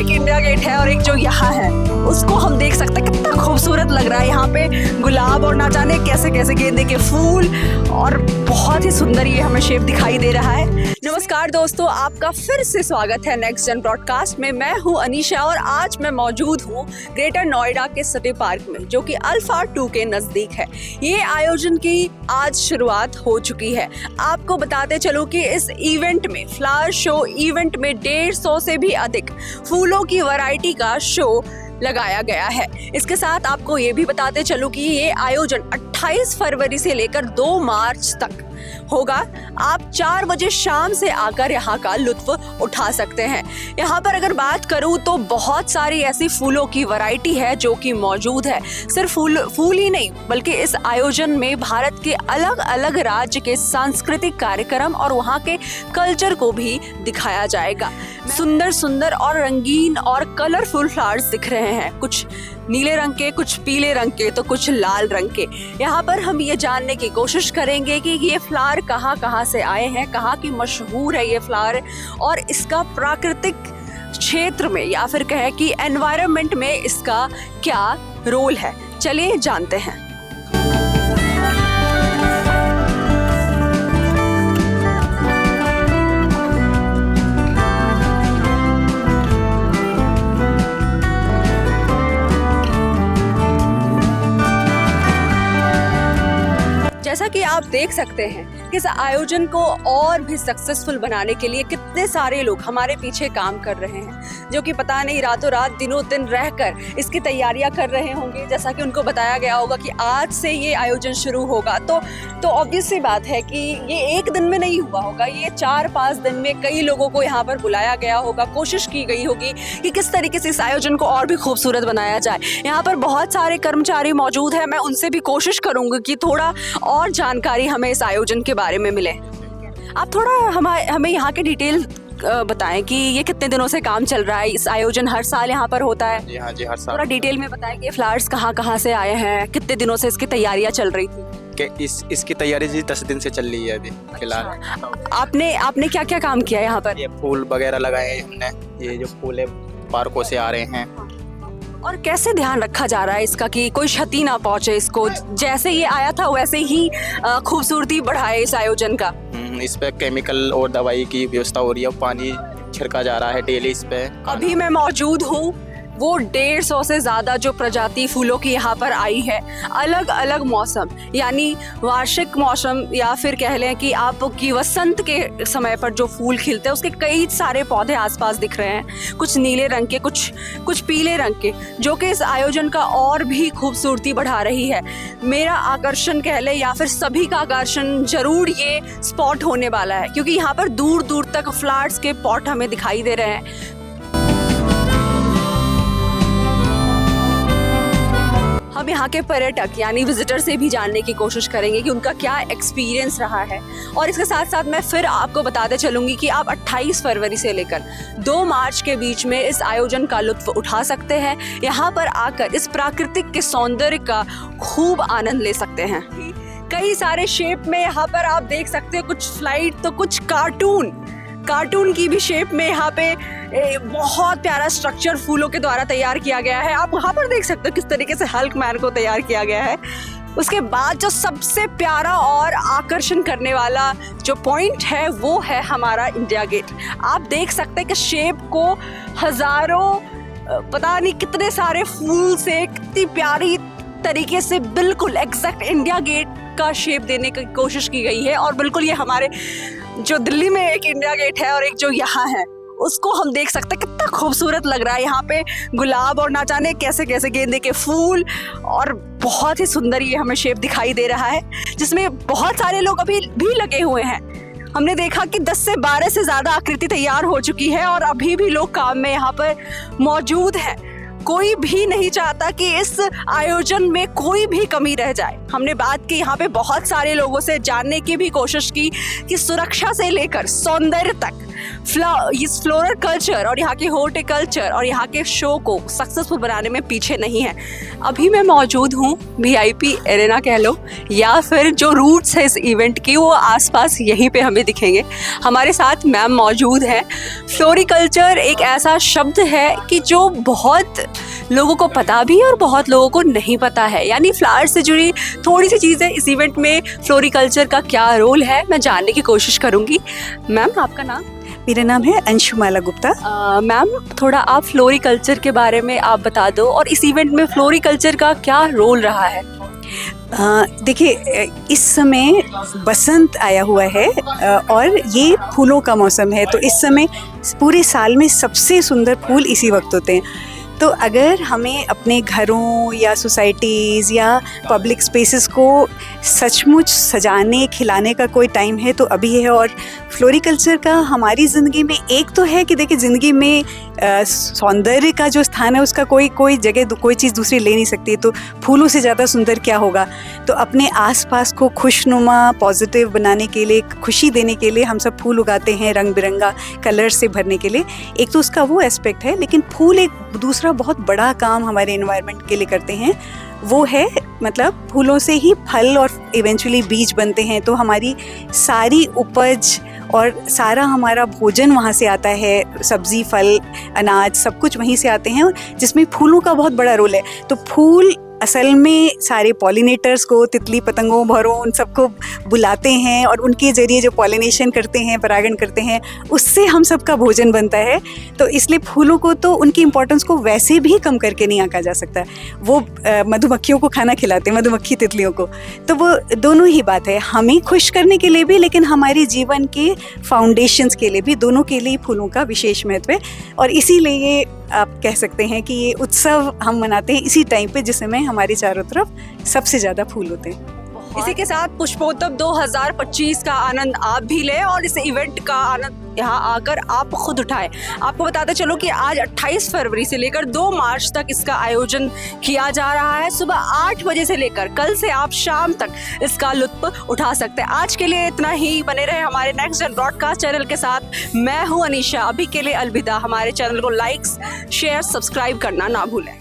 एक India gate है और एक जो यहाँ है उसको हम देख सकते हैं। कितना खूबसूरत लग रहा है यहाँ पे गुलाब और ना जाने कैसे कैसे गेंदे के फूल और बहुत ही सुंदर ये हमें शेप दिखाई दे रहा है। नमस्कार दोस्तों, आपका फिर से स्वागत है नेक्स्ट जन ब्रॉडकास्ट में। मैं हूँ अनीशा और आज मैं मौजूद हूँ ग्रेटर नोएडा के सिटी पार्क में, जो कि अल्फा 2 के नजदीक है। ये आयोजन की आज शुरुआत हो चुकी है। आपको बताते चलो कि इस इवेंट में, फ्लावर शो इवेंट में 150 से भी अधिक फूलों की वैरायटी का शो लगाया गया है। इसके साथ आपको ये भी बताते चलो कि ये आयोजन 28 फरवरी से लेकर 2 मार्च तक होगा। आप 4 बजे शाम से आकर यहाँ का लुत्फ उठा सकते हैं। यहाँ पर अगर बात करूँ तो बहुत सारी ऐसी फूलों की वैरायटी है जो कि मौजूद है। सिर्फ फूल ही नहीं, बल्कि इस आयोजन में भारत के अलग अलग राज्य के सांस्कृतिक कार्यक्रम और वहाँ के कल्चर को भी दिखाया जाएगा। सुंदर सुंदर और रंगीन और कलरफुल फ्लावर्स दिख रहे हैं, कुछ नीले रंग के, कुछ पीले रंग के, तो कुछ लाल रंग के। यहाँ पर हम ये जानने की कोशिश करेंगे कि ये फ्लावर कहाँ से आए हैं, कहाँ की मशहूर है ये फ्लावर और इसका प्राकृतिक क्षेत्र में या फिर कहें कि एनवायरनमेंट में इसका क्या रोल है। चलिए जानते हैं। जैसा कि आप देख सकते हैं कि इस आयोजन को और भी सक्सेसफुल बनाने के लिए कितने सारे लोग हमारे पीछे काम कर रहे हैं, जो कि पता नहीं रातों रात दिनों दिन रहकर इसकी तैयारियां कर रहे होंगे। जैसा कि उनको बताया गया होगा कि आज से ये आयोजन शुरू होगा, तो ऑब्वियस सी बात है कि ये एक दिन में नहीं हुआ होगा। ये 4-5 दिन में कई लोगों को यहाँ पर बुलाया गया होगा, कोशिश की गई होगी कि किस तरीके से इस आयोजन को और भी खूबसूरत बनाया जाए। यहाँ पर बहुत सारे कर्मचारी मौजूद हैं, मैं उनसे भी कोशिश करूँगी कि थोड़ा और जानकारी हमें इस आयोजन के बारे में मिले। आप थोड़ा हमें यहाँ के डिटेल बताएं कि ये कितने दिनों से काम चल रहा है। इस आयोजन हर साल यहाँ पर होता है? जी हाँ जी, हर साल। थोड़ा डिटेल में बताएं कि ये फ्लावर्स कहाँ से आए हैं, कितने दिनों से इसकी तैयारियां चल रही थी? कि इसकी तैयारी जी 10 दिन से चल रही है अभी फिलहाल। आपने क्या क्या काम किया यहाँ पर? ये फूल वगैरह लगाए हैं हमने, ये जो फूल है पार्कों से आ रहे हैं। और कैसे ध्यान रखा जा रहा है इसका कि कोई क्षति ना पहुंचे इसको, जैसे ये आया था वैसे ही खूबसूरती बढ़ाए इस आयोजन का? इस पे केमिकल और दवाई की व्यवस्था हो रही है, पानी छिड़का जा रहा है डेली इस पे। अभी मैं मौजूद हूँ, वो 150 से ज़्यादा जो प्रजाति फूलों की यहाँ पर आई है। अलग अलग मौसम, यानी वार्षिक मौसम या फिर कह लें कि आपकी वसंत के समय पर जो फूल खिलते हैं उसके कई सारे पौधे आसपास दिख रहे हैं। कुछ नीले रंग के, कुछ पीले रंग के, जो कि इस आयोजन का और भी खूबसूरती बढ़ा रही है। मेरा आकर्षण कह लें या फिर सभी का आकर्षण जरूर ये स्पॉट होने वाला है, क्योंकि यहाँ पर दूर दूर तक फ्लावर्स के पॉट हमें दिखाई दे रहे हैं। हम यहाँ के पर्यटक यानी विजिटर से भी जानने की कोशिश करेंगे कि उनका क्या एक्सपीरियंस रहा है। और इसके साथ साथ मैं फिर आपको बताते चलूँगी कि आप 28 फरवरी से लेकर 2 मार्च के बीच में इस आयोजन का लुत्फ उठा सकते हैं। यहाँ पर आकर इस प्राकृतिक के सौंदर्य का खूब आनंद ले सकते हैं। कई सारे शेप में यहाँ पर आप देख सकते हो, कुछ फ्लाइट तो कुछ कार्टून की भी शेप में यहाँ पे बहुत प्यारा स्ट्रक्चर फूलों के द्वारा तैयार किया गया है। आप वहाँ पर देख सकते हो किस तरीके से हल्क मैन को तैयार किया गया है। उसके बाद जो सबसे प्यारा और आकर्षण करने वाला जो पॉइंट है वो है हमारा इंडिया गेट। आप देख सकते हैं कि शेप को हजारों पता नहीं कितने सारे फूल से कितनी प्यारी तरीके से बिल्कुल एग्जैक्ट इंडिया गेट का शेप देने की कोशिश की गई है। और बिल्कुल ये हमारे जो दिल्ली में एक इंडिया गेट है और एक जो यहाँ है उसको हम देख सकते हैं। कितना खूबसूरत लग रहा है यहाँ पे गुलाब और ना जाने कैसे कैसे गेंदे के फूल और बहुत ही सुंदर ये हमें शेप दिखाई दे रहा है, जिसमें बहुत सारे लोग अभी भी लगे हुए हैं। हमने देखा कि 10 से 12 से ज़्यादा आकृति तैयार हो चुकी है और अभी भी लोग काम में यहाँ पर मौजूद हैं। कोई भी नहीं चाहता कि इस आयोजन में कोई भी कमी रह जाए। हमने बात की यहाँ पे बहुत सारे लोगों से, जानने की भी कोशिश की कि सुरक्षा से लेकर सौंदर्य तक इस फ्लोरल कल्चर और यहाँ के हॉर्टिकल्चर और यहाँ के शो को सक्सेसफुल बनाने में पीछे नहीं है। अभी मैं मौजूद हूँ VIP एरेना कह लो, या फिर जो रूट्स है इस इवेंट की वो आसपास यहीं पे हमें दिखेंगे। हमारे साथ मैम मौजूद हैं। फ्लोरिकल्चर एक ऐसा शब्द है कि जो बहुत लोगों को पता भी है और बहुत लोगों को नहीं पता है, यानी फ्लावर से जुड़ी थोड़ी सी चीज़ें इस इवेंट में फ्लोरिकल्चर का क्या रोल है मैं जानने की कोशिश करूँगी। मैम आपका नाम? मेरा नाम है अंशुमाला गुप्ता। मैम थोड़ा आप फ्लोरिकल्चर के बारे में आप बता दो और इस इवेंट में फ्लोरिकल्चर का क्या रोल रहा है? देखिए, इस समय बसंत आया हुआ है और ये फूलों का मौसम है, तो इस समय पूरे साल में सबसे सुंदर फूल इसी वक्त होते हैं। तो अगर हमें अपने घरों या सोसाइटीज़ या पब्लिक स्पेसेस को सचमुच सजाने खिलाने का कोई टाइम है तो अभी है। और फ्लोरिकल्चर का हमारी ज़िंदगी में एक तो है कि देखिए, ज़िंदगी में सौंदर्य का जो स्थान है उसका कोई जगह कोई चीज़ दूसरी ले नहीं सकती, तो फूलों से ज़्यादा सुंदर क्या होगा। तो अपने आसपास को खुशनुमा पॉजिटिव बनाने के लिए, खुशी देने के लिए हम सब फूल उगाते हैं रंग बिरंगा कलर से भरने के लिए। एक तो उसका वो एस्पेक्ट है, लेकिन फूल एक दूसरा बहुत बड़ा काम हमारे एनवायरनमेंट के लिए करते हैं, वो है मतलब फूलों से ही फल और इवेंचुअली बीज बनते हैं। तो हमारी सारी उपज और सारा हमारा भोजन वहाँ से आता है, सब्जी फल अनाज सब कुछ वहीं से आते हैं, और जिसमें फूलों का बहुत बड़ा रोल है। तो फूल असल में सारे पॉलिनेटर्स को, तितली पतंगों भौरों उन सबको बुलाते हैं और उनके ज़रिए जो पॉलिनेशन करते हैं, परागण करते हैं, उससे हम सबका भोजन बनता है। तो इसलिए फूलों को तो उनकी इम्पोर्टेंस को वैसे भी कम करके नहीं आंका जा सकता। वो मधुमक्खियों को खाना खिलाते हैं, मधुमक्खी तितलियों को, तो वो दोनों ही बात है, हमें खुश करने के लिए भी लेकिन हमारे जीवन के फाउंडेशंस के लिए भी, दोनों के लिए फूलों का विशेष महत्व है। और इसीलिए ये आप कह सकते हैं कि ये उत्सव हम मनाते हैं इसी टाइम पे जिस समय हमारे चारों तरफ सबसे ज़्यादा फूल होते हैं। इसी के साथ पुष्पोत्सव 2025 का आनंद आप भी लें और इस इवेंट का आनंद यहाँ आकर आप खुद उठाएं। आपको बताते चलो कि आज 28 फरवरी से लेकर 2 मार्च तक इसका आयोजन किया जा रहा है। सुबह 8 बजे से लेकर कल से आप शाम तक इसका लुत्फ उठा सकते हैं। आज के लिए इतना ही। बने रहे हमारे नेक्स्ट जन ब्रॉडकास्ट चैनल के साथ। मैं हूँ अनीशा। अभी के लिए अलविदा। हमारे चैनल को लाइक्स शेयर सब्सक्राइब करना ना भूलें।